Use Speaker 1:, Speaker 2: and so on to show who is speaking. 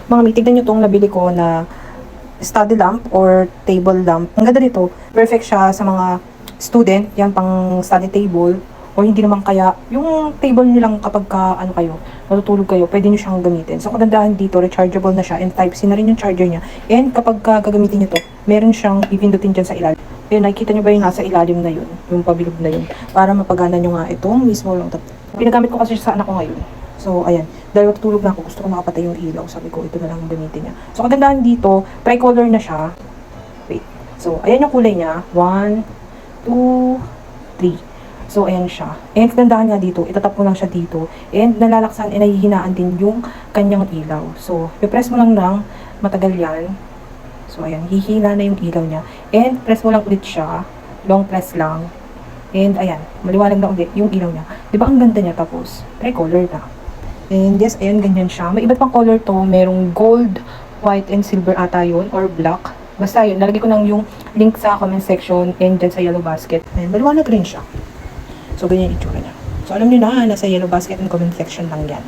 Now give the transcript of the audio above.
Speaker 1: Mga may, tignan nyo itong nabili ko na study lamp or table lamp. Ang ganda nito, perfect siya sa mga student, yan pang study table, o hindi naman kaya, yung table nyo lang kapag ano kayo, matutulog kayo, pwede nyo siyang gamitin. So, kagandahan dito, rechargeable na siya, and Type-C na rin yung charger niya. And kapag gagamitin nyo to, meron siyang ipindutin dyan sa ilalim. Ayun, nakikita nyo ba yung nasa ilalim na yun, yung pabilog na yun, para mapagana nyo nga itong mismo lang. Pinagamit ko kasi sa anak ko ngayon. So, ayan. Dahil matutulog na ako, gusto ko makapatay yung ilaw. Sabi ko, ito na lang ang gamitin niya. So, kagandahan dito, tricolor na siya. Wait. So, ayan yung kulay niya. 1, 2, 3. So, ayan siya. And kagandahan nga dito, itatap mo lang siya dito. And nalalaksan, and nahihinaan din yung kanyang ilaw. So, i-press mo lang ng matagal yan. So, ayan. Hihina na yung ilaw niya. And press mo lang ulit siya. Long press lang. And ayan. Maliwanag na ulit yung ilaw niya. Diba ang ganda niya? Tapos, tricolor na. And yes, ayan, ganyan siya. May iba't pang color to. Merong gold, white, and silver ata yun. Or black. Basta yun. Nalagay ko lang yung link sa comment section and dyan sa yellow basket. And maliwanag rin siya. So, ganyan yung itsura niya. So, alam niyo na, nasa yellow basket and comment section lang yan.